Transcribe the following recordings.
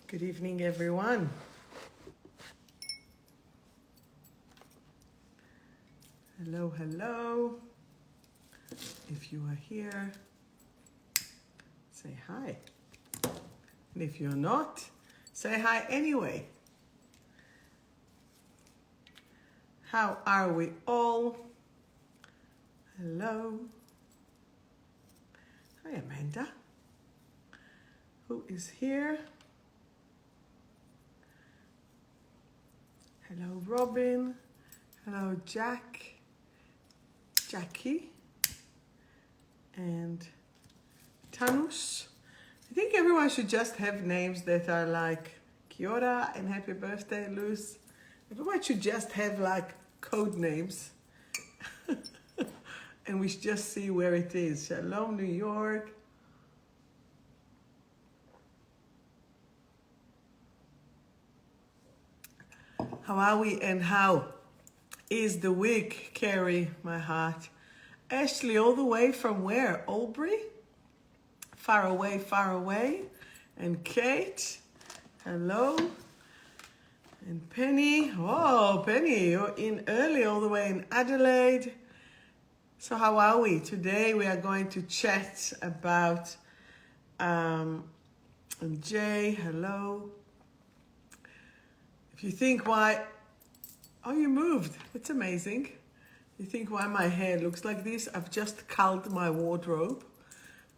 Good evening, everyone. Hello, hello. If you are here, say hi. And if you're not, say hi anyway. How are we all? Hello. Hi, Amanda. Who is here? Hello, Robin. Hello, Jackie, and Tanush. I think everyone should just have names that are like Kia ora and happy birthday, Luz. Everyone should just have like code names. And we should just see where it is. Shalom, New York. How are we and how is the week, Carrie, my heart? Ashley, all the way from where? Albury? Far away, far away. And Kate, hello. And Penny, oh, Penny, you're in early, all the way in Adelaide. So how are we? Today we are going to chat about, and Jay, hello. If you think why, oh, you moved. It's amazing. You think why my hair looks like this? I've just culled my wardrobe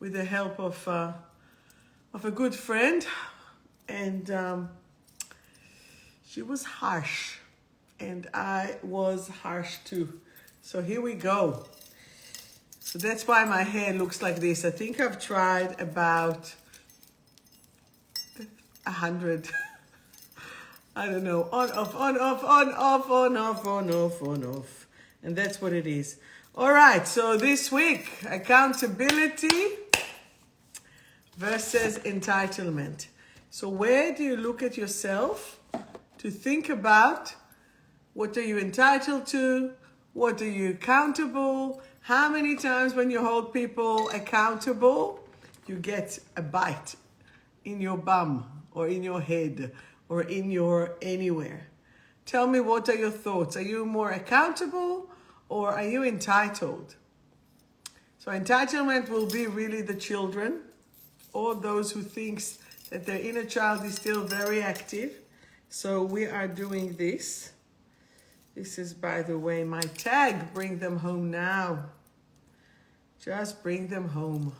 with the help of a good friend. And she was harsh. And I was harsh too. So here we go. So that's why my hair looks like this. I think I've tried about 100. I don't know, on, off, on, off, on, off, on, off, on, off, on, off. And that's what it is. All right, so this week, accountability versus entitlement. So where do you look at yourself to think about what are you entitled to? What are you accountable? How many times when you hold people accountable, you get a bite in your bum or in your head or in your anywhere? Tell me, what are your thoughts? Are you more accountable or are you entitled? So entitlement will be really the children or those who thinks that their inner child is still very active. So we are doing this. This is, by the way, my tag, bring them home now. Just bring them home.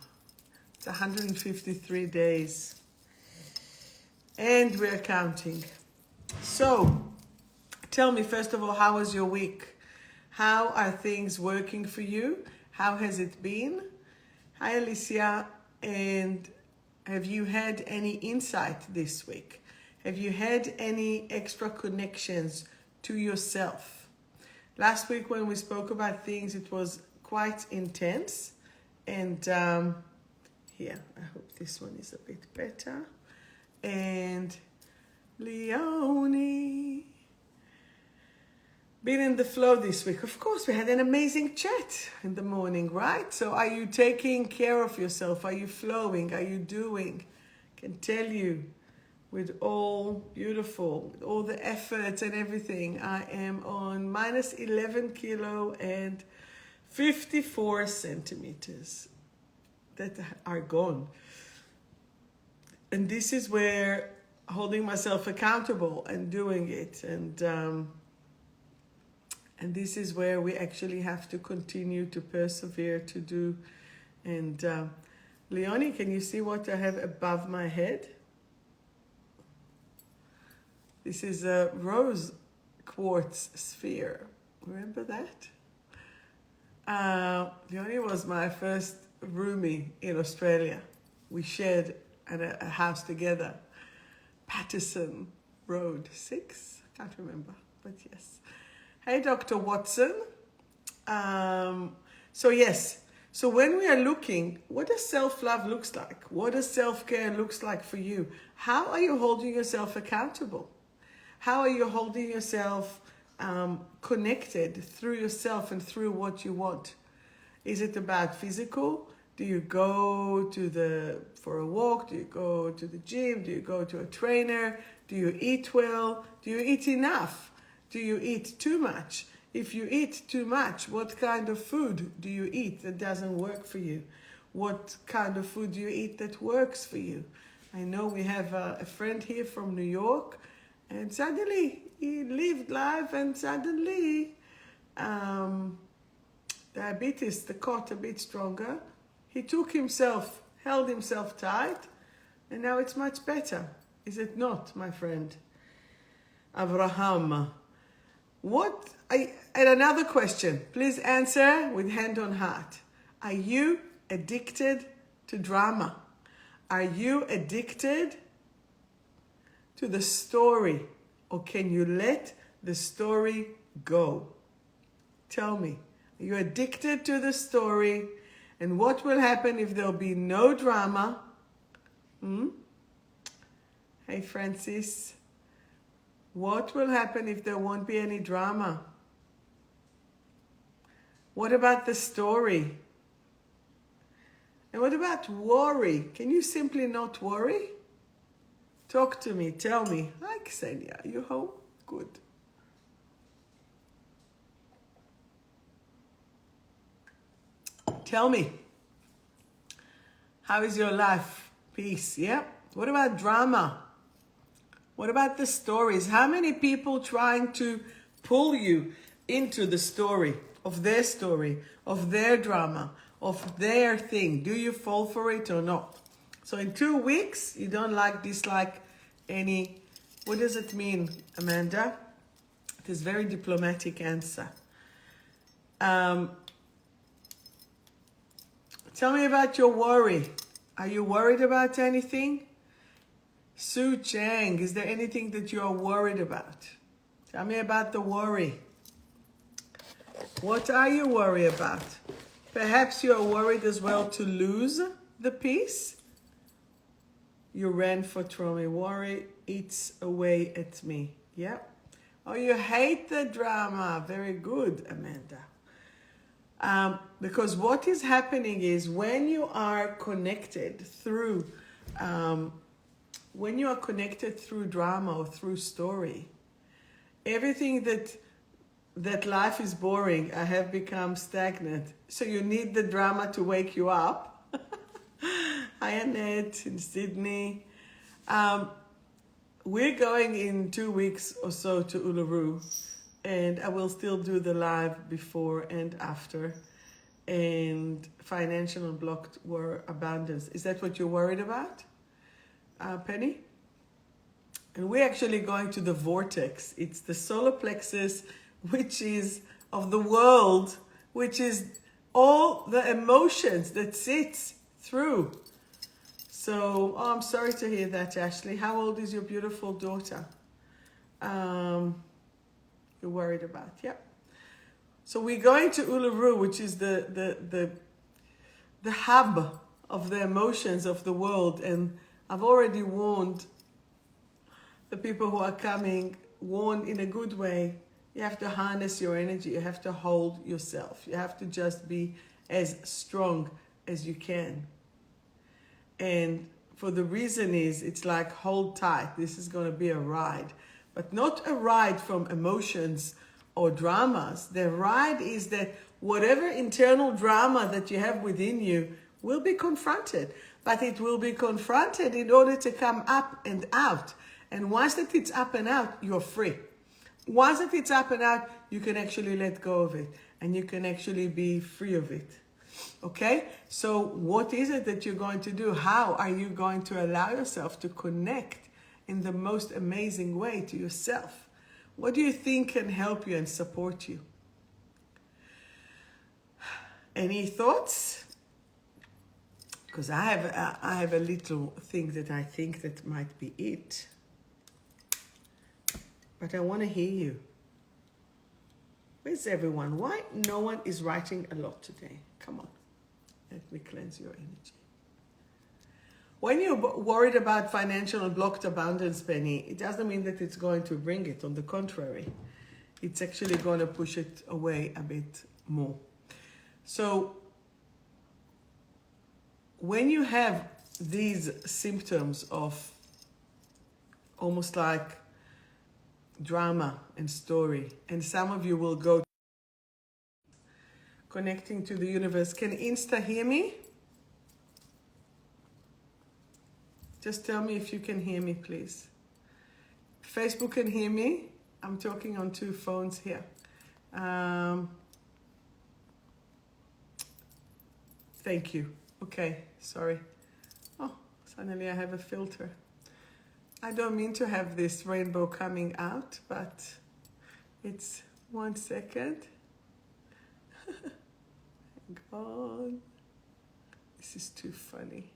It's 153 days. And we're counting. So, tell me, first of all, how was your week? How are things working for you? How has it been? Hi, Alicia. And have you had any insight this week? Have you had any extra connections to yourself? Last week when we spoke about things, it was quite intense. And here, I hope this one is a bit better. And Leonie, been in the flow this week. Of course, we had an amazing chat in the morning, right? So are you taking care of yourself? Are you flowing? Are you doing? I can tell you with all beautiful, with all the efforts and everything, I am on minus 11 kilo and 54 centimeters that are gone. And this is where holding myself accountable and doing it. And this is where we actually have to continue to persevere to do. And Leonie, can you see what I have above my head? This is a rose quartz sphere. Remember that? Leonie was my first roomie in Australia. We shared a house together. Patterson Road 6. I can't remember, but yes. Hey, Dr. Watson. So yes. So when we are looking, what does self-love looks like? What does self-care looks like for you? How are you holding yourself accountable? How are you holding yourself connected through yourself and through what you want? Is it about physical? Do you go for a walk? Do you go to the gym? Do you go to a trainer? Do you eat well? Do you eat enough? Do you eat too much? If you eat too much, what kind of food do you eat that doesn't work for you? What kind of food do you eat that works for you? I know we have a friend here from New York, and suddenly he lived life, and suddenly diabetes, the caught a bit stronger. He held himself tight, and now it's much better. Is it not, my friend? Abraham. And another question. Please answer with hand on heart. Are you addicted to drama? Are you addicted to the story? Or can you let the story go? Tell me. Are you addicted to the story? And what will happen if there'll be no drama? Hey, Francis. What will happen if there won't be any drama? What about the story? And what about worry? Can you simply not worry? Talk to me. Tell me. Hi, Ksenia. Are you home? Good. Tell me. How is your life? Peace, yeah? What about drama? What about the stories? How many people trying to pull you into the story, of their drama, of their thing? Do you fall for it or not? So in 2 weeks, you don't dislike any. What does it mean, Amanda? It is a very diplomatic answer. Tell me about your worry. Are you worried about anything? Sue Chang, is there anything that you are worried about? Tell me about the worry. What are you worried about? Perhaps you are worried as well to lose the peace. You ran for trauma. Worry eats away at me. Yeah. Oh, you hate the drama. Very good, Amanda. Because what is happening is when you are connected through drama or through story, everything that life is boring, I have become stagnant. So you need the drama to wake you up. Hi, Annette in Sydney. We're going in 2 weeks or so to Uluru, and I will still do the live before and after. And financial and blocked were abundance. Is that what you're worried about, Penny? And we're actually going to the vortex. It's the solar plexus, which is of the world, which is all the emotions that sits through. So, I'm sorry to hear that, Ashley. How old is your beautiful daughter? You're worried about, yeah. So we're going to Uluru, which is the hub of the emotions of the world. And I've already warned the people who are coming, warned in a good way. You have to harness your energy. You have to hold yourself. You have to just be as strong as you can. And for the reason is, it's like, hold tight. This is going to be a ride. But not a ride from emotions or dramas. The ride is that whatever internal drama that you have within you will be confronted. But it will be confronted in order to come up and out. And once that it's up and out, you're free. Once that it's up and out, you can actually let go of it. And you can actually be free of it. Okay? So what is it that you're going to do? How are you going to allow yourself to connect in the most amazing way to yourself? What do you think can help you and support you? Any thoughts? Because I have a little thing that I think that might be it. But I want to hear you. Where's everyone? Why no one is writing a lot today? Come on. Let me cleanse your energy. When you're worried about financial and blocked abundance, Penny, it doesn't mean that it's going to bring it. On the contrary, it's actually going to push it away a bit more. So when you have these symptoms of almost like drama and story, and some of you will go connecting to the universe. Can Insta hear me? Just tell me if you can hear me, please. Facebook can hear me. I'm talking on 2 phones here. Thank you. Okay, sorry. Oh, suddenly I have a filter. I don't mean to have this rainbow coming out, but it's 1 second. Hang on. This is too funny.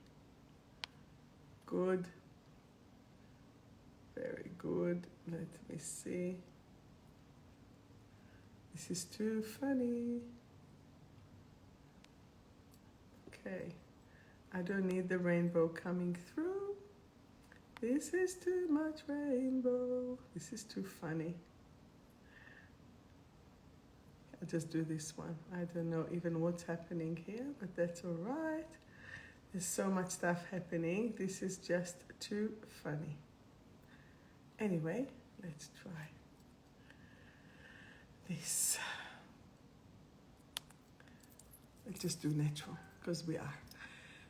Good. Very good. Let me see. This is too funny. Okay. I don't need the rainbow coming through. This is too much rainbow. This is too funny. I'll just do this one. I don't know even what's happening here, but that's all right. There's so much stuff happening. This is just too funny. Anyway, let's try this. Let's just do natural, because we are.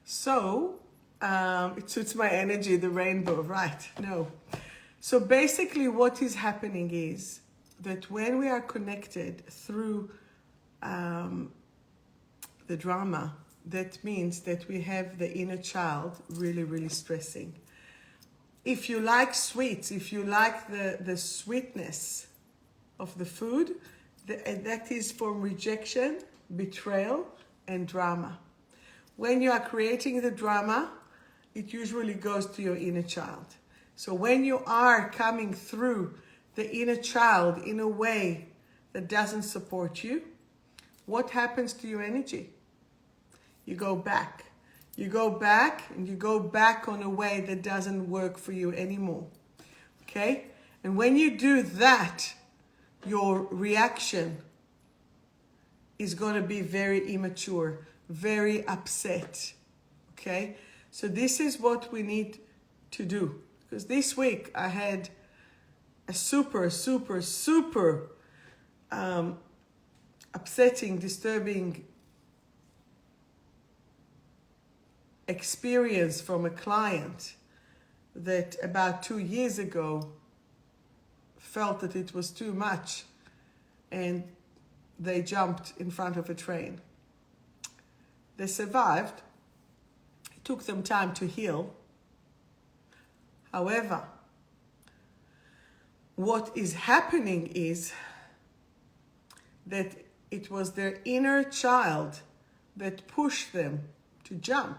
So, it suits my energy, the rainbow, right? No. So basically what is happening is that when we are connected through the drama, that means that we have the inner child really, really stressing. If you like sweets, if you like the sweetness of the food, that is from rejection, betrayal, and drama. When you are creating the drama, it usually goes to your inner child. So when you are coming through the inner child in a way that doesn't support you, what happens to your energy? You go back. You go back, and you go back on a way that doesn't work for you anymore. Okay? And when you do that, your reaction is going to be very immature, very upset. Okay? So this is what we need to do. Because this week I had a super upsetting, disturbing experience from a client that about 2 years ago felt that it was too much and they jumped in front of a train. They survived. It took them time to heal. However, what is happening is that it was their inner child that pushed them to jump.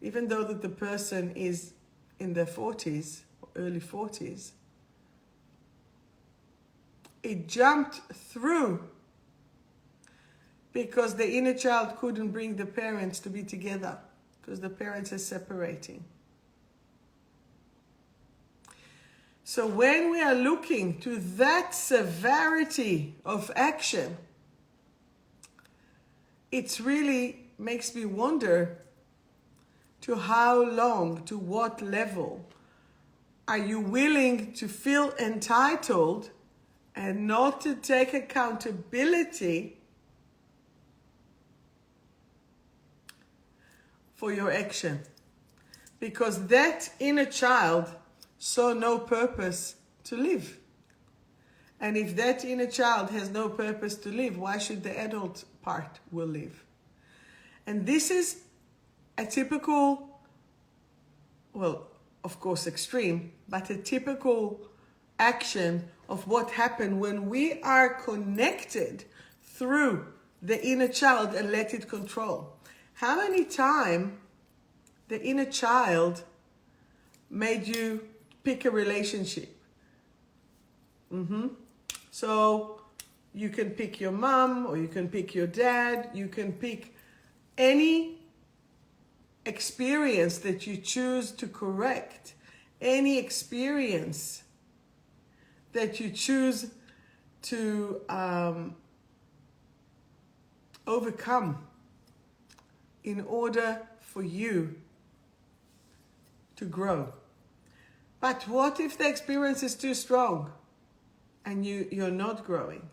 Even though that the person is in their 40s, or early 40s, it jumped through because the inner child couldn't bring the parents to be together because the parents are separating. So when we are looking to that severity of action, it really makes me wonder to how long, to what level are you willing to feel entitled and not to take accountability for your action? Because that inner child saw no purpose to live. And if that inner child has no purpose to live, why should the adult part will live? And this is a typical, well, of course extreme, but a typical action of what happened when we are connected through the inner child and let it control. How many times the inner child made you pick a relationship? So you can pick your mom, or you can pick your dad, you can pick any experience that you choose to correct, any experience that you choose to overcome in order for you to grow. But what if the experience is too strong and you're not growing?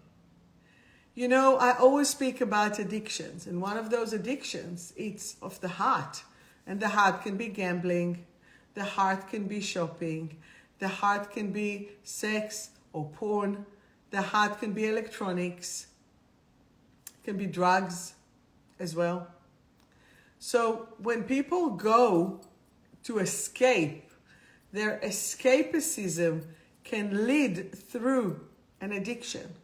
You know, I always speak about addictions, and one of those addictions, it's of the heart. And the heart can be gambling, the heart can be shopping, the heart can be sex or porn, the heart can be electronics, it can be drugs as well. So when people go to escape, their escapism can lead through an addiction,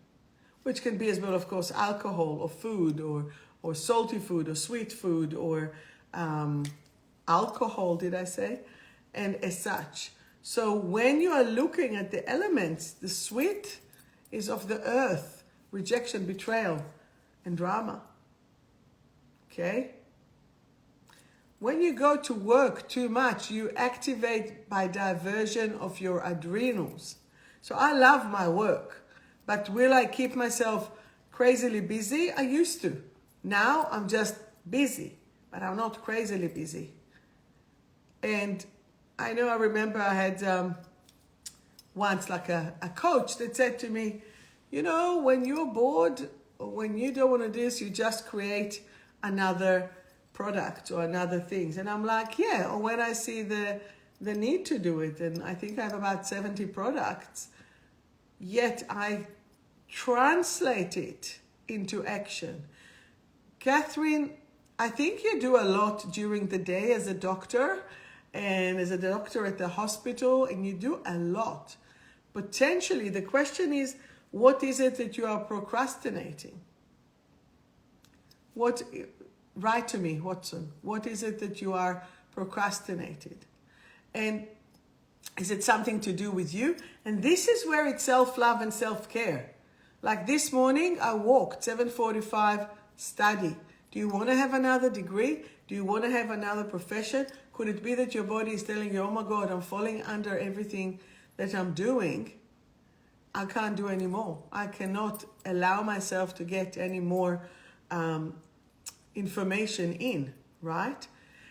which can be as well, of course, alcohol or food or salty food or sweet food or alcohol, did I say? And as such. So when you are looking at the elements, the sweet is of the earth, rejection, betrayal, and drama. Okay? When you go to work too much, you activate by diversion of your adrenals. So I love my work. But will I keep myself crazily busy? I used to. Now I'm just busy, but I'm not crazily busy. And I remember I had once like a coach that said to me, you know, when you're bored or when you don't want to do this, you just create another product or another things. And I'm like, yeah, or when I see the need to do it, and I think I have about 70 products, yet I translate it into action. Catherine, I think you do a lot during the day as a doctor and as a doctor at the hospital, and you do a lot. Potentially, the question is, what is it that you are procrastinating? Write to me, Watson. What is it that you are procrastinating? And is it something to do with you? And this is where it's self-love and self-care. Like this morning, I walked 7:45, study. Do you want to have another degree? Do you want to have another profession? Could it be that your body is telling you, oh my God, I'm falling under everything that I'm doing. I can't do anymore. I cannot allow myself to get any more information in, right?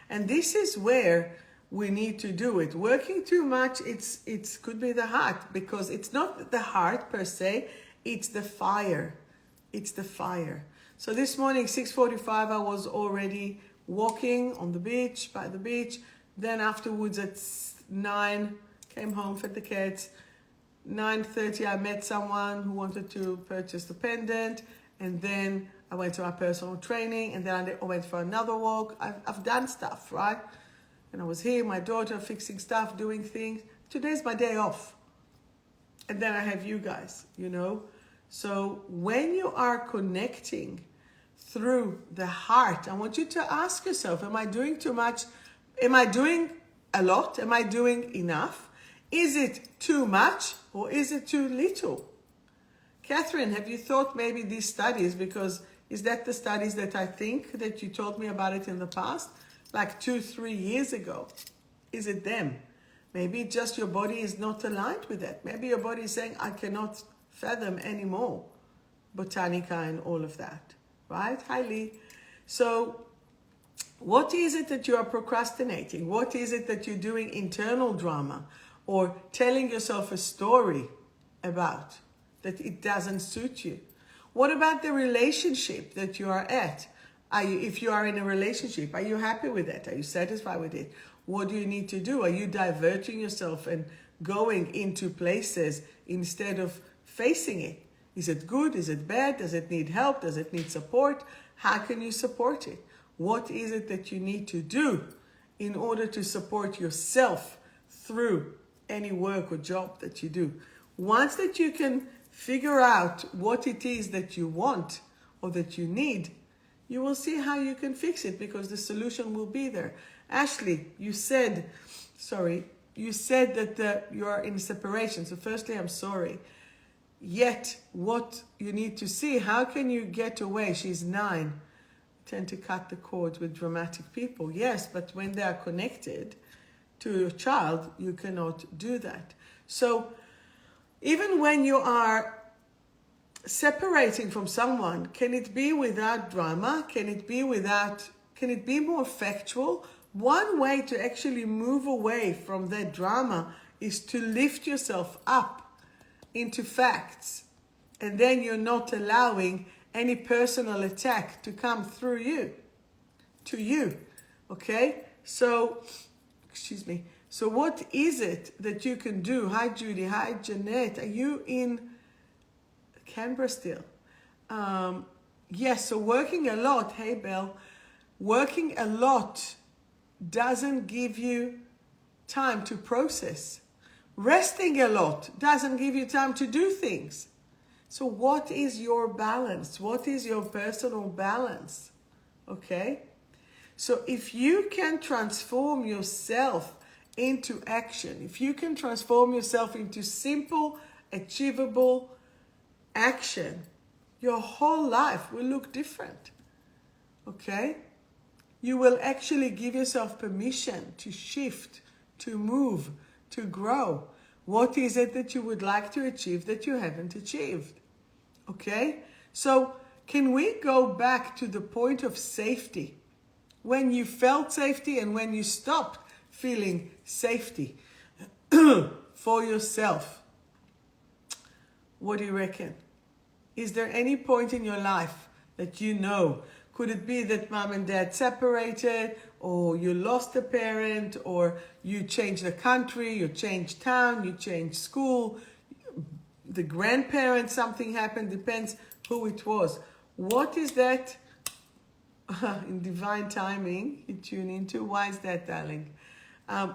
And this is where we need to do it. Working too much, it could be the heart, because it's not the heart per se, it's the fire. It's the fire. So this morning, 6:45, I was already walking on the beach, by the beach. Then afterwards at 9, came home, fed the kids. 9:30, I met someone who wanted to purchase the pendant. And then I went to my personal training. And then I went for another walk. I've done stuff, right? And I was here, my daughter, fixing stuff, doing things. Today's my day off. And then I have you guys, you know. So when you are connecting through the heart, I want you to ask yourself, am I doing too much? Am I doing a lot? Am I doing enough? Is it too much or is it too little? Catherine, have you thought maybe these studies, because is that the studies that I think that you told me about it in the past? Like 2-3 years ago. Is it them? Maybe just your body is not aligned with that. Maybe your body is saying, I cannot fathom anymore botanica and all of that. Right? Hi, Lee. So what is it that you are procrastinating? What is it that you're doing internal drama or telling yourself a story about that it doesn't suit you? What about the relationship that you are at? If you are in a relationship, are you happy with it? Are you satisfied with it? What do you need to do? Are you diverting yourself and going into places instead of facing it? Is it good? Is it bad? Does it need help? Does it need support? How can you support it? What is it that you need to do in order to support yourself through any work or job that you do? Once that you can figure out what it is that you want or that you need, you will see how you can fix it, because the solution will be there. Ashley, you said that you are in separation. So firstly, I'm sorry. Yet, what you need to see, how can you get away? She's 9. Tend to cut the cords with dramatic people. Yes, but when they are connected to your child, you cannot do that. So even when you are separating from someone, can it be without drama? Can Can it be more factual? One way to actually move away from that drama is to lift yourself up into facts. And then you're not allowing any personal attack to come through you, to you, okay? So, excuse me. So what is it that you can do? Hi, Judy. Hi, Jeanette. Are you in Canberra still? Yes, so working a lot, hey, Belle, working a lot doesn't give you time to process. Resting a lot doesn't give you time to do things. So what is your balance? What is your personal balance? Okay? So if you can transform yourself into action, if you can transform yourself into simple, achievable action, your whole life will look different. Okay? You will actually give yourself permission to shift, to move, to grow. What is it that you would like to achieve that you haven't achieved? Okay? So can we go back to the point of safety? When you felt safety and when you stopped feeling safety for yourself. What do you reckon? Is there any point in your life that you know? Could it be that mom and dad separated, or you lost a parent, or you changed the country, you changed town, you changed school, the grandparents, something happened, depends who it was. What is that in divine timing you tune into? Why is that, darling?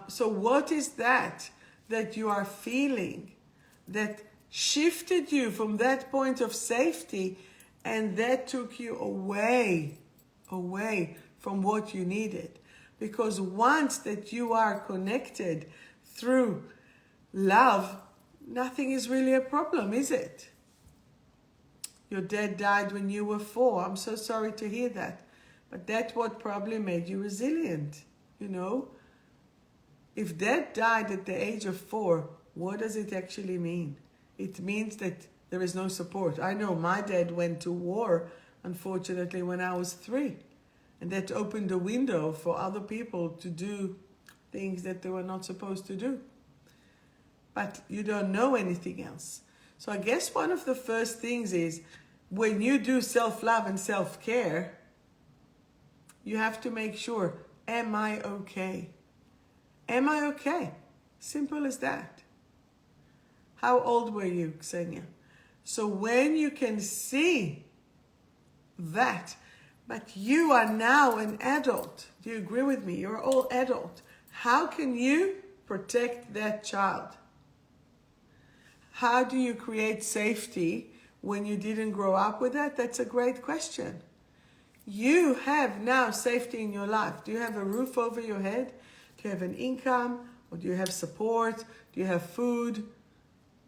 So what is that you are feeling that shifted you from that point of safety and that took you away from what you needed? Because once that you are connected through love, nothing is really a problem, is it? Your dad died when you were 4. I'm so sorry to hear that. But that's what probably made you resilient, you know? If dad died at the age of 4, what does it actually mean? It means that there is no support. I know my dad went to war, unfortunately, when I was 3. And that opened a window for other people to do things that they were not supposed to do. But you don't know anything else. So I guess one of the first things is when you do self-love and self-care, you have to make sure, am I okay? Am I okay? Simple as that. How old were you, Ksenia? So when you can see that, but you are now an adult, do you agree with me? You're all adult. How can you protect that child? How do you create safety when you didn't grow up with that? That's a great question. You have now safety in your life. Do you have a roof over your head? Do you have an income? Or do you have support? Do you have food?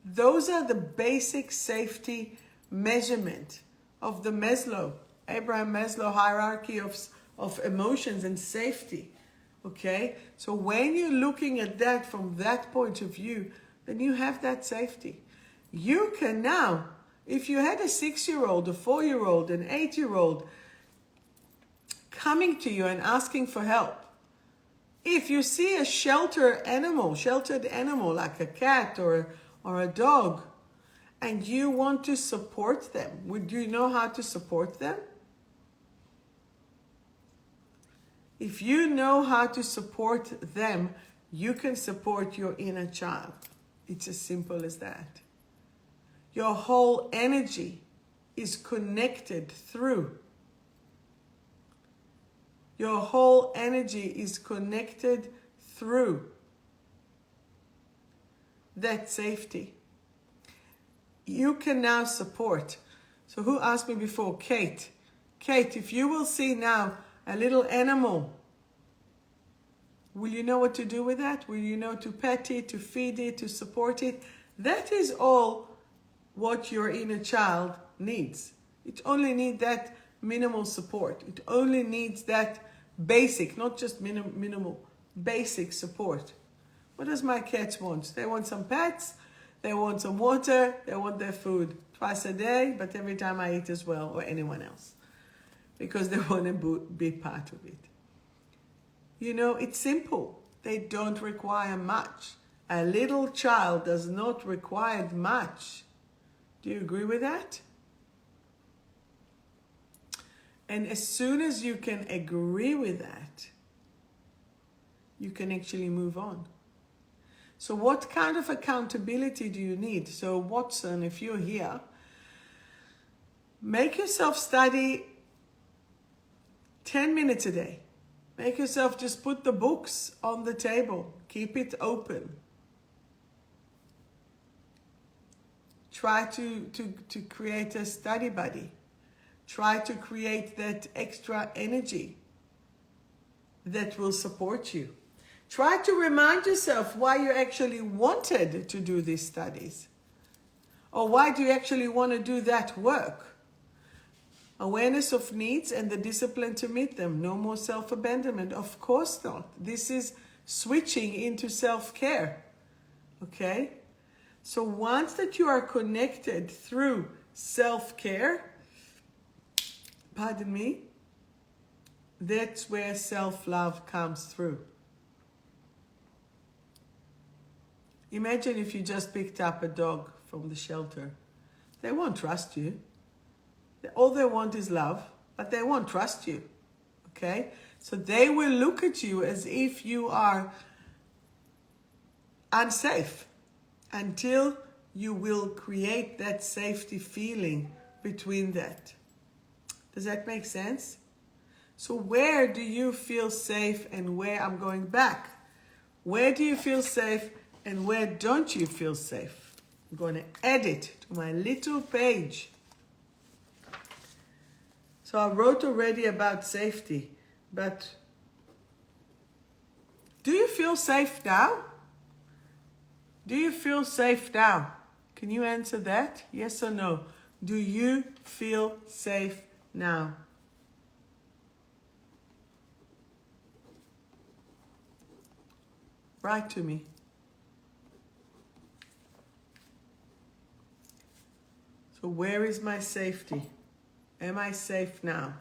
Those are the basic safety measurement of the Abraham Maslow hierarchy of emotions and safety. Okay? So when you're looking at that from that point of view, then you have that safety. You can now, if you had a 6-year-old, a 4-year-old, an 8-year-old coming to you and asking for help, if you see a sheltered animal like a cat or a dog, and you want to support them, would you know how to support them? If you know how to support them, you can support your inner child. It's as simple as that. Your whole energy is connected through. Your whole energy is connected through that safety. You can now support. So who asked me before? Kate. Kate, if you will see now a little animal, will you know what to do with that? Will you know to pet it, to feed it, to support it? That is all what your inner child needs. It only needs that minimal support. It only needs that basic, not just minimal, basic support. What does my cats want? They want some pets, they want some water, they want their food twice a day, but every time I eat as well, or anyone else. because they want to be part of it. You know, it's simple. They don't require much. A little child does not require much. Do you agree with that? And as soon as you can agree with that, you can actually move on. So what kind of accountability do you need? So Watson, if you're here, make yourself study 10 minutes a day. Make yourself just put the books on the table. Keep it open. Try to create a study buddy. Try to create that extra energy that will support you. Try to remind yourself why you actually wanted to do these studies. Or why do you actually want to do that work? Awareness of needs and the discipline to meet them. No more self-abandonment. Of course not. This is switching into self-care. Okay? So once that you are connected through self-care, pardon me, that's where self-love comes through. Imagine if you just picked up a dog from the shelter. They won't trust you. All they want is love, but they won't trust you. Okay? So they will look at you as if you are unsafe until you will create that safety feeling between that. Does that make sense? So where do you feel safe and where, I'm going back. Where do you feel safe and where don't you feel safe? I'm going to add it to my little page. So I wrote already about safety, but do you feel safe now? Do you feel safe now? Can you answer that? Yes or no? Do you feel safe now? Write to me. So where is my safety? Am I safe now?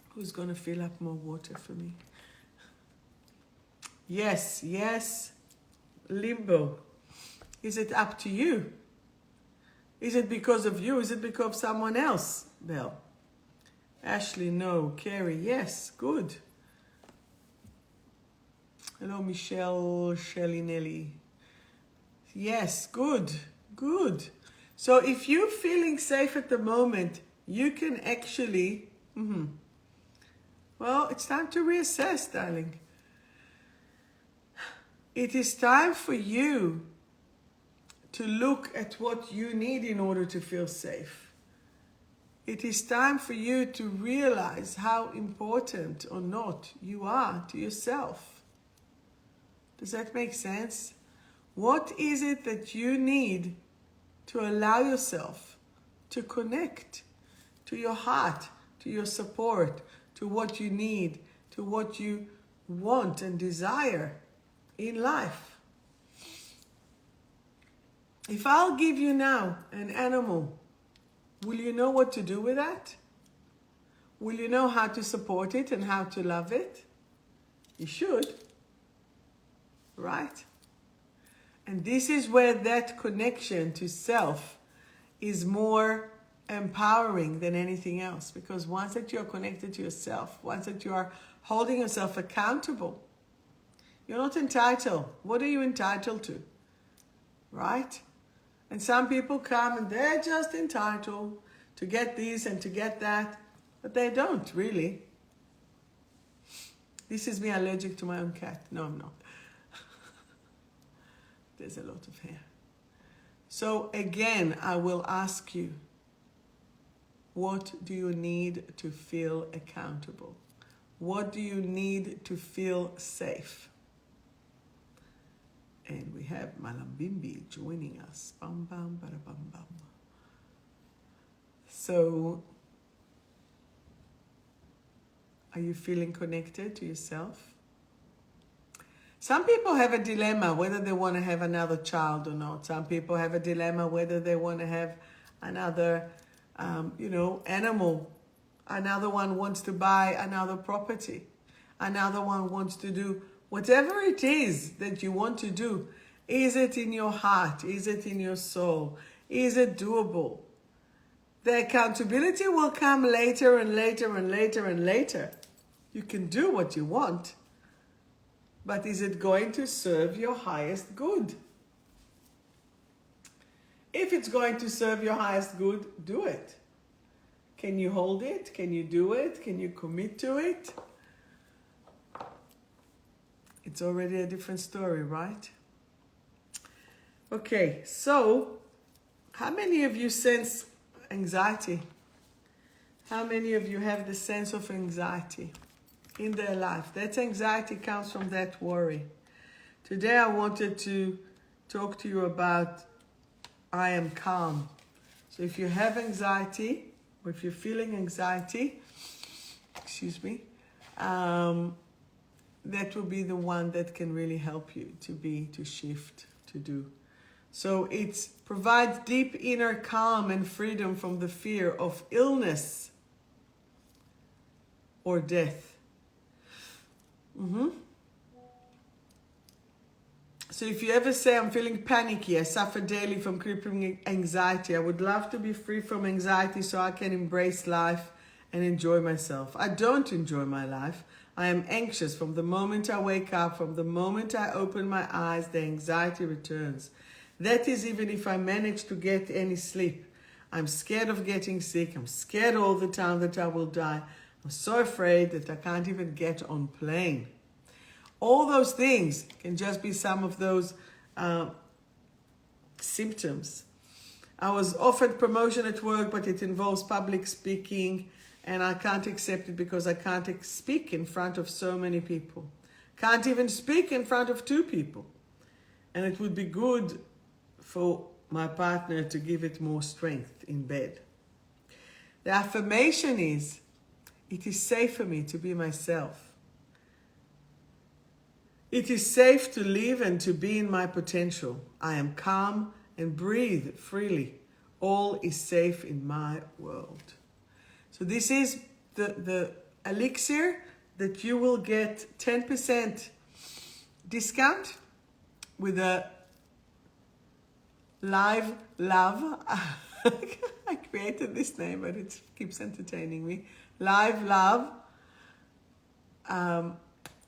Who's going to fill up more water for me? Yes, yes. Limbo. Is it up to you? Is it because of you? Is it because of someone else? Bell. Ashley, no. Carrie, yes. Good. Hello, Michelle, Shelly, Nelly. Yes, good. Good. So if you're feeling safe at the moment, you can actually, well, it's time to reassess, darling. It is time for you to look at what you need in order to feel safe. It is time for you to realize how important or not you are to yourself. Does that make sense? What is it that you need to allow yourself to connect to your heart, to your support, to what you need, to what you want and desire in life? If I'll give you now an animal, will you know what to do with that? Will you know how to support it and how to love it? You should, right? And this is where that connection to self is more empowering than anything else. Because once that you're connected to yourself, once that you are holding yourself accountable, you're not entitled. What are you entitled to? Right? And some people come and they're just entitled to get this and to get that. But they don't, really. This is me allergic to my own cat. No, I'm not. There's a lot of hair. So again, I will ask you, what do you need to feel accountable? What do you need to feel safe? And we have 𝗵𝗵𝗿 joining us. Bam, bam, bada, bam, bam. So, are you feeling connected to yourself? Some people have a dilemma whether they want to have another child or not. Some people have a dilemma whether they want to have another, animal. Another one wants to buy another property. Another one wants to do whatever it is that you want to do. Is it in your heart? Is it in your soul? Is it doable? The accountability will come later and later and later and later. You can do what you want, but is it going to serve your highest good? If it's going to serve your highest good, do it. Can you hold it? Can you do it? Can you commit to it? It's already a different story, right? Okay, so how many of you sense anxiety? How many of you have the sense of anxiety in their life? That anxiety comes from that worry. Today I wanted to talk to you about I am calm. So if you have anxiety, or if you're feeling anxiety, that will be the one that can really help you to shift, to do. So it provides deep inner calm and freedom from the fear of illness or death. So if you ever say, I'm feeling panicky, I suffer daily from crippling anxiety, I would love to be free from anxiety so I can embrace life and enjoy myself. I don't enjoy my life. I am anxious from the moment I wake up, from the moment I open my eyes, the anxiety returns. That is even if I manage to get any sleep. I'm scared of getting sick. I'm scared all the time that I will die. I'm so afraid that I can't even get on plane. All those things can just be some of those symptoms. I was offered promotion at work, but it involves public speaking, and I can't accept it because I can't speak in front of so many people. Can't even speak in front of 2 people. And it would be good for my partner to give it more strength in bed. The affirmation is, it is safe for me to be myself. It is safe to live and to be in my potential. I am calm and breathe freely. All is safe in my world. So this is the elixir that you will get 10% discount with a live love. I created this name, but it keeps entertaining me. Live love.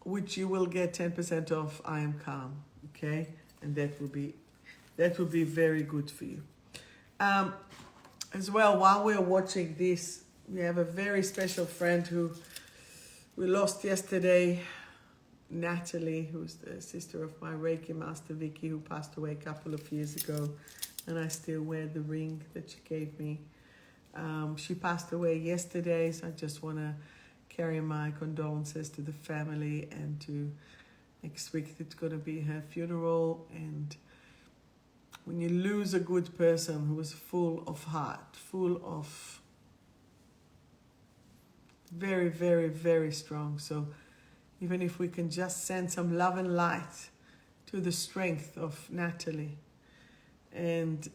Which you will get 10% off I Am Calm, okay? And that will be very good for you. As well, while we're watching this, we have a very special friend who we lost yesterday, Natalie, who's the sister of my Reiki master, Vicky, who passed away a couple of years ago, and I still wear the ring that she gave me. She passed away yesterday, so I just want to carry my condolences to the family, and to next week it's going to be her funeral. And when you lose a good person who was full of heart, full of very, very, very strong. So even if we can just send some love and light to the strength of Natalie, and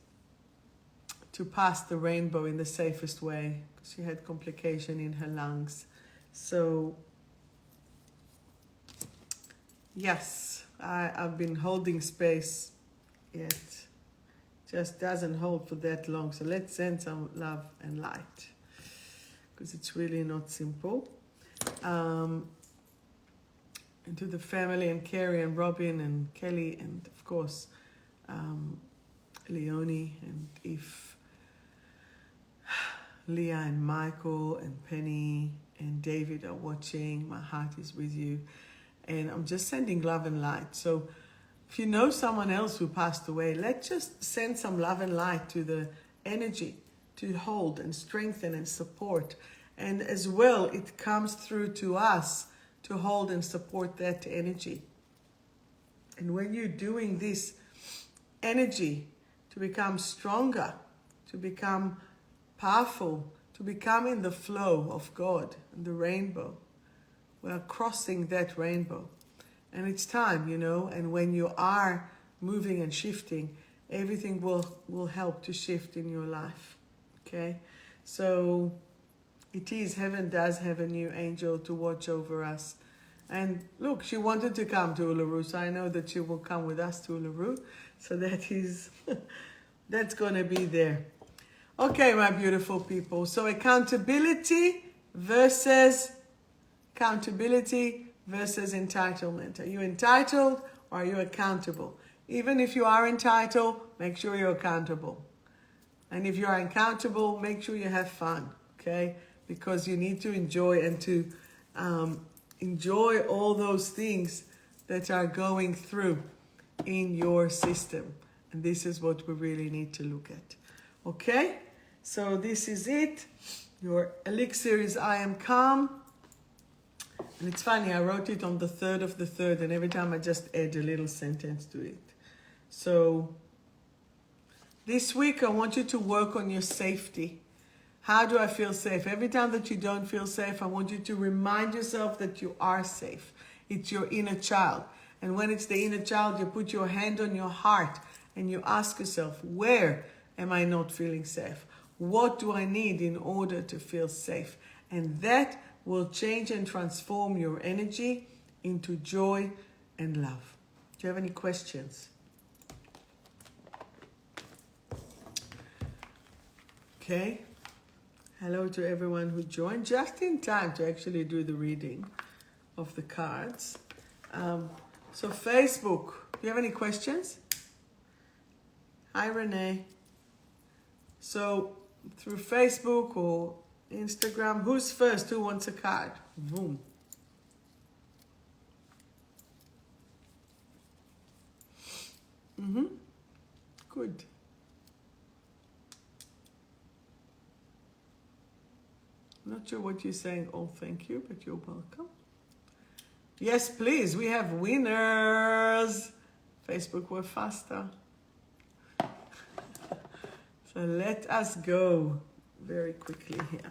to pass the rainbow in the safest way, because she had complication in her lungs. So, yes, I've been holding space, yet just doesn't hold for that long. So let's send some love and light, because it's really not simple. And to the family, and Carrie and Robin and Kelly, and of course, Leonie, and if Leah and Michael and Penny and David are watching, my heart is with you. And I'm just sending love and light. So if you know someone else who passed away, let's just send some love and light to the energy to hold and strengthen and support. And as well, it comes through to us to hold and support that energy. And when you're doing this energy to become stronger, to become powerful, to become in the flow of God and the rainbow. We are crossing that rainbow. And it's time, and when you are moving and shifting, everything will help to shift in your life. Okay, so it is, heaven does have a new angel to watch over us. And look, she wanted to come to Uluru, so I know that she will come with us to Uluru. So that is, that's going to be there. Okay, my beautiful people. So accountability versus entitlement. Are you entitled or are you accountable? Even if you are entitled, make sure you're accountable. And if you're uncountable, make sure you have fun, okay? Because you need to enjoy and to enjoy all those things that are going through in your system. And this is what we really need to look at. Okay? So this is it. Your elixir is I am calm. And it's funny, I wrote it on the 3rd of the 3rd, and every time I just add a little sentence to it. So this week I want you to work on your safety. How do I feel safe? Every time that you don't feel safe, I want you to remind yourself that you are safe. It's your inner child. And when it's the inner child, you put your hand on your heart and you ask yourself, where am I not feeling safe? What do I need in order to feel safe? And that will change and transform your energy into joy and love. Do you have any questions? Okay. Hello to everyone who joined just in time to actually do the reading of the cards. So Facebook, do you have any questions? Hi, Renee. So through Facebook or Instagram, who's first? Who wants a card? Boom. Good. Not sure what you're saying. Oh, thank you, but you're welcome. Yes, please. We have winners. Facebook were faster. So let us go very quickly here.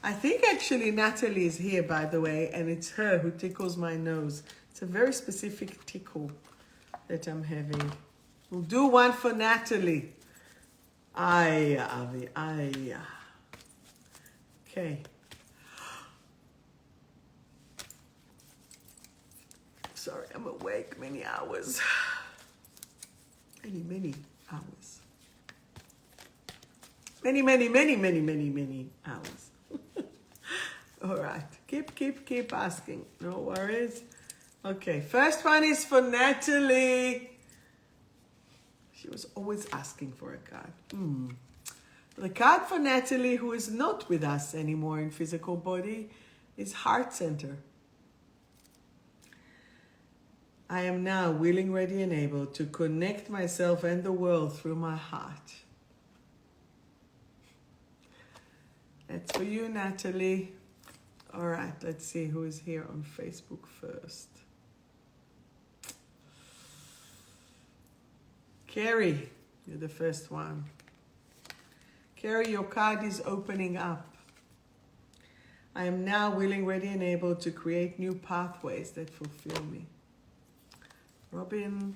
I think actually Natalie is here, by the way, and it's her who tickles my nose. It's a very specific tickle that I'm having. We'll do one for Natalie. Aye, Avi, aye. Okay. Sorry, I'm awake many hours. Many hours. Many hours. All right. Keep asking. No worries. Okay. First one is for Natalie. She was always asking for a card. The card for Natalie, who is not with us anymore in physical body, is Heart Center. I am now willing, ready, and able to connect myself and the world through my heart. That's for you, Natalie. All right, let's see who is here on Facebook first. Carrie, you're the first one. Carrie, your card is opening up. I am now willing, ready, and able to create new pathways that fulfill me. Robin,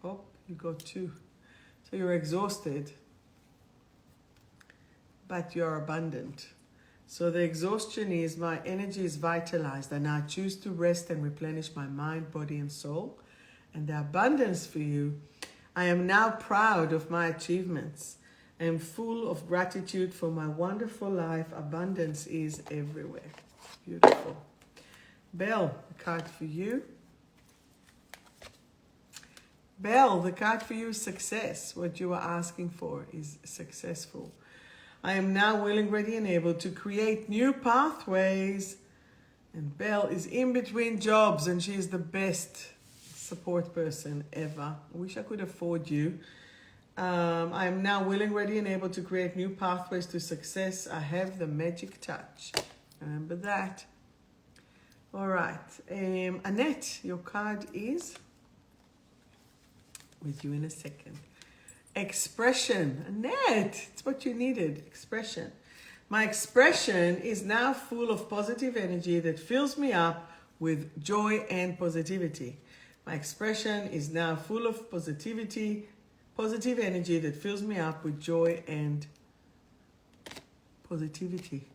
oh, you got 2. So you're exhausted, but you're abundant. So the exhaustion is my energy is vitalized, and I choose to rest and replenish my mind, body, and soul. And the abundance for you, I am now proud of my achievements. I am full of gratitude for my wonderful life. Abundance is everywhere. Beautiful. Belle, the card for you. Belle, the card for you is success. What you are asking for is successful. I am now willing, ready, and able to create new pathways. And Belle is in between jobs, and she is the best support person ever. I wish I could afford you. I am now willing, ready, and able to create new pathways to success. I have the magic touch. Remember that. All right. Annette, your card is with you in a second. Expression. Annette, it's what you needed. Expression. My expression is now full of positive energy that fills me up with joy and positivity. My expression is now full of positivity positive energy that fills me up with joy and positivity.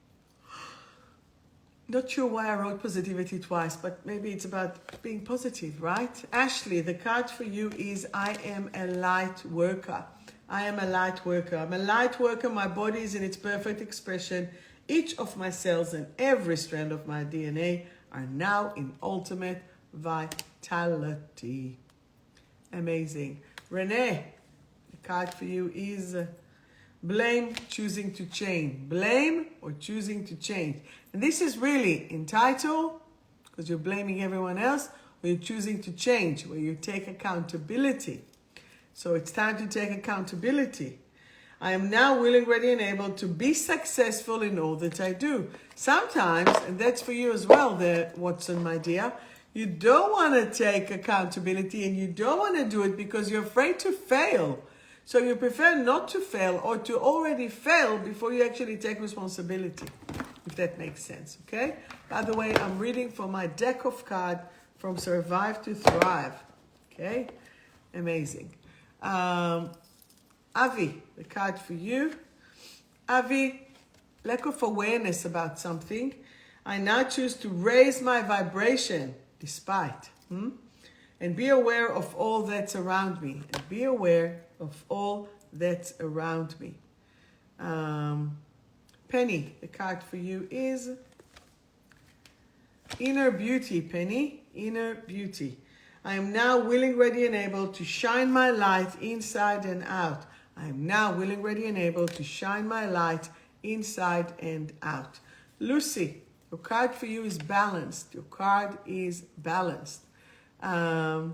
Not sure why I wrote positivity twice, but maybe it's about being positive, right? Ashley, the card for you is I am a light worker. I am a light worker. I'm a light worker. My body is in its perfect expression. Each of my cells and every strand of my DNA are now in ultimate vitality. Amazing. Renee, the card for you is blame, choosing to change. Blame or choosing to change. And this is really entitled, because you're blaming everyone else, or you're choosing to change, where you take accountability. So it's time to take accountability. I am now willing, ready, and able to be successful in all that I do. Sometimes, and that's for you as well there, Watson, my dear, you don't want to take accountability and you don't want to do it because you're afraid to fail. So you prefer not to fail or to already fail before you actually take responsibility, if that makes sense, okay? By the way, I'm reading from my deck of cards from Survive to Thrive, okay? Amazing. Avi, the card for you. Avi, lack of awareness about something. I now choose to raise my vibration despite, and be aware of all that's around me. And be aware of all that's around me. Penny, the card for you is Inner Beauty, Penny. Inner Beauty. I am now willing, ready, and able to shine my light inside and out. I am now willing, ready, and able to shine my light inside and out. Lucy, your card for you is balanced. Your card is balanced. I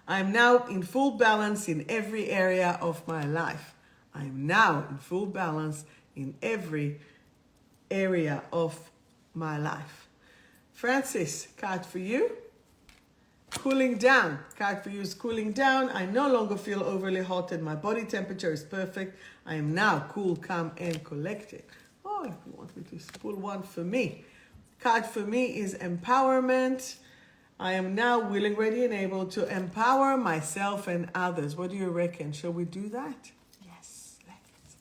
am now in full balance in every area of my life. I am now in full balance in every area of my life. Francis, card for you. Cooling down. Card for you is cooling down. I no longer feel overly hot and my body temperature is perfect. I am now cool, calm, and collected. Oh, if you want me to pull one for me. Card for me is empowerment. I am now willing, ready, and able to empower myself and others. What do you reckon? Shall we do that? Yes, let's.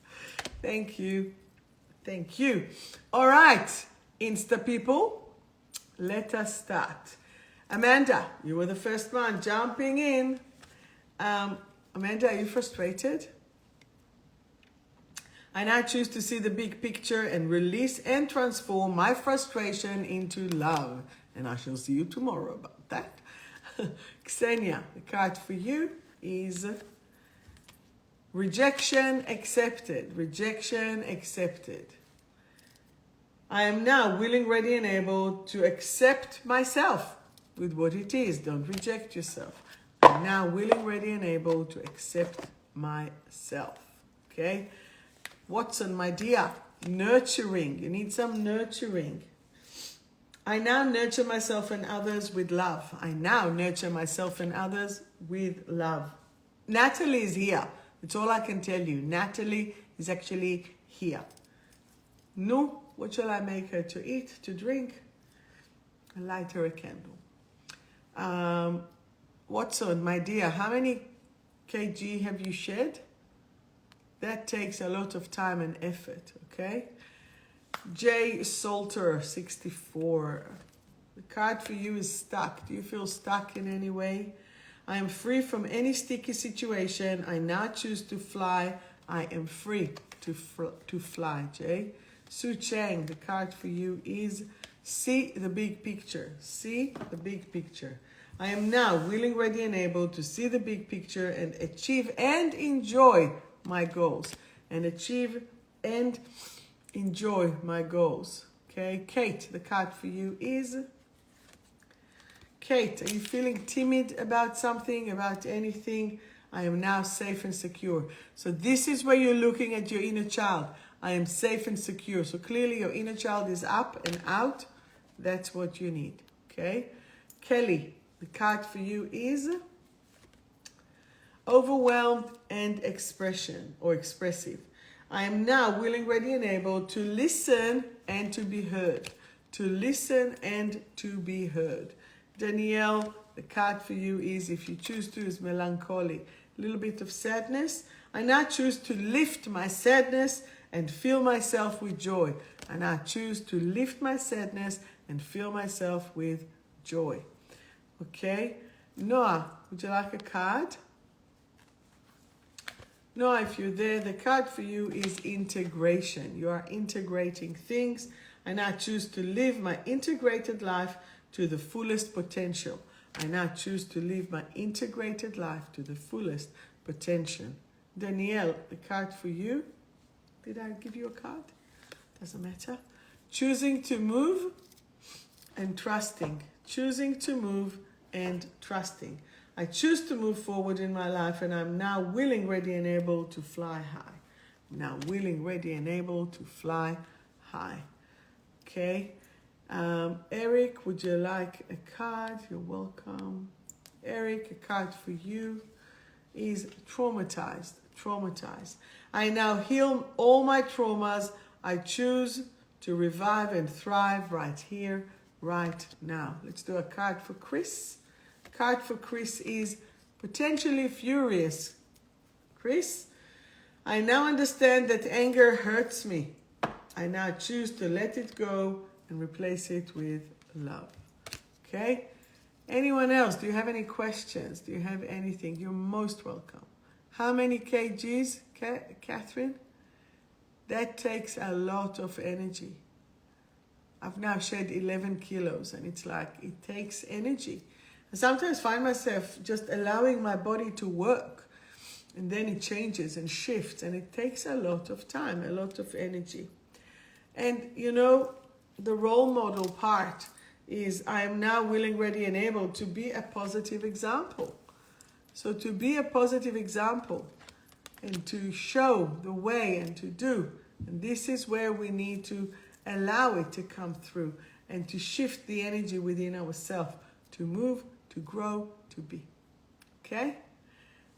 Thank you. Thank you. All right, Insta people, let us start. Amanda, you were the first one jumping in. Amanda, are you frustrated? I now choose to see the big picture and release and transform my frustration into love. And I shall see you tomorrow about that. Ksenia, the card for you is rejection accepted. Rejection accepted. I am now willing, ready, and able to accept myself with what it is. Don't reject yourself. I'm now willing, ready, and able to accept myself. Okay? Watson, my dear, nurturing. You need some nurturing. I now nurture myself and others with love. I now nurture myself and others with love. Natalie is here. That's all I can tell you. Natalie is actually here. No, what shall I make her to eat, to drink? I light her a candle. Watson, my dear, how many kg have you shed? That takes a lot of time and effort, okay? 𝗀𝗡𝗏64. The card for you is stuck. Do you feel stuck in any way? I am free from any sticky situation. I now choose to fly. I am free to fly, Jay. Su Chang, the card for you is see the big picture. See the big picture. I am now willing, ready, and able to see the big picture and achieve and enjoy my goals. And achieve and enjoy my goals. Okay, Kate, the card for you is Kate. Are you feeling timid about something, about anything? I am now safe and secure. So this is where you're looking at your inner child. I am safe and secure. So clearly your inner child is up and out. That's what you need. Okay, Kelly, the card for you is overwhelmed and expressive. I am now willing, ready, and able to listen and to be heard. To listen and to be heard. Danielle, the card for you is, if you choose to, is melancholy. a little bit of sadness. I now choose to lift my sadness and fill myself with joy. I now choose to lift my sadness and fill myself with joy. Okay? Noah, would you like a card? Noah, if you're there, the card for you is integration. You are integrating things. I now choose to live my integrated life to the fullest potential. I now choose to live my integrated life to the fullest potential. Danielle, the card for you. Did I give you a card? Doesn't matter. Choosing to move and trusting. Choosing to move and trusting. I choose to move forward in my life, and I'm now willing, ready, and able to fly high. I'm now willing, ready, and able to fly high. Okay. Eric, would you like a card? You're welcome. Eric, a card for you is traumatized. Traumatized. I now heal all my traumas. I choose to revive and thrive right here, right now. Let's do a card for Chris. Card for Chris is potentially furious. Chris, I now understand that anger hurts me. I now choose to let it go and replace it with love. Okay? Anyone else? Do you have any questions? Do you have anything? You're most welcome. How many kgs, Catherine? That takes a lot of energy. I've now shed 11 kilos, and it's like, it takes energy. I sometimes find myself just allowing my body to work, and then it changes and shifts, and it takes a lot of time, a lot of energy. And, you know, the role model part is I am now willing, ready, and able to be a positive example. So to be a positive example and to show the way and to do, and this is where we need to allow it to come through and to shift the energy within ourselves, to move, to grow, to be. Okay?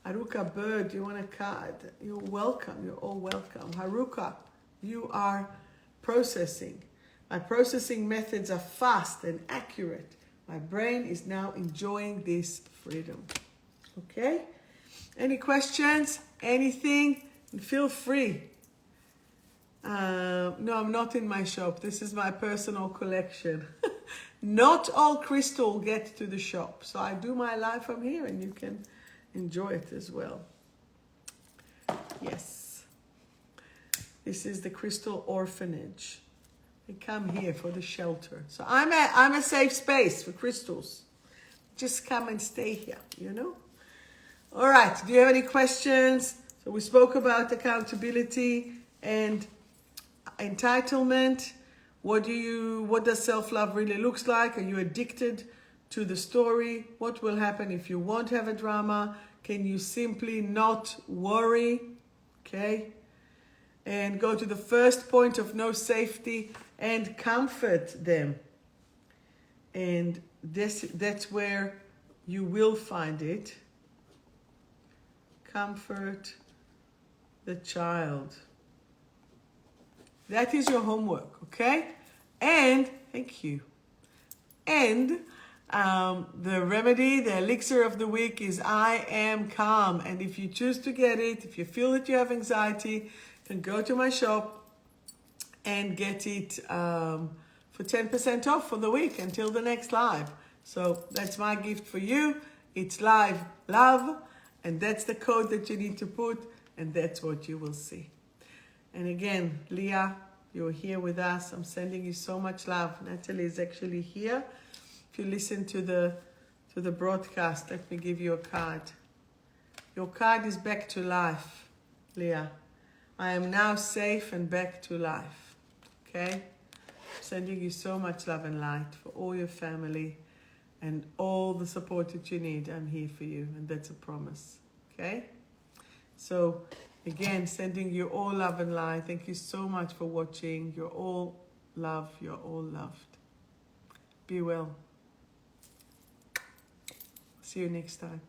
Haruka Bird, you want a card? You're welcome. You're all welcome. Haruka, you are processing. My processing methods are fast and accurate. My brain is now enjoying this freedom. Okay? Any questions? Anything? Feel free. No, I'm not in my shop. This is my personal collection. Not all crystal get to the shop. So I do my live from here, and you can enjoy it as well. Yes. This is the Crystal Orphanage. They come here for the shelter. So I'm a safe space for crystals. Just come and stay here, you know? All right. Do you have any questions? So we spoke about accountability and entitlement. What does self-love really looks like? Are you addicted to the story? What will happen if you won't have a drama? Can you simply not worry? Okay. And go to the first point of no safety and comfort them. And that's where you will find it. Comfort the child. That is your homework, okay? And, thank you. And the remedy, the elixir of the week is I am calm. And if you choose to get it, if you feel that you have anxiety, then go to my shop and get it for 10% off for the week until the next live. So that's my gift for you. It's live love. And that's the code that you need to put. And that's what you will see. And again, Leah, you're here with us. I'm sending you so much love. Natalie is actually here. If you listen to the broadcast, let me give you a card. Your card is back to life, Leah. I am now safe and back to life. Okay? I'm sending you so much love and light for all your family and all the support that you need. I'm here for you, and that's a promise. Okay? So, again, sending you all love and light. Thank you so much for watching. You're all love. You're all loved. Be well. See you next time.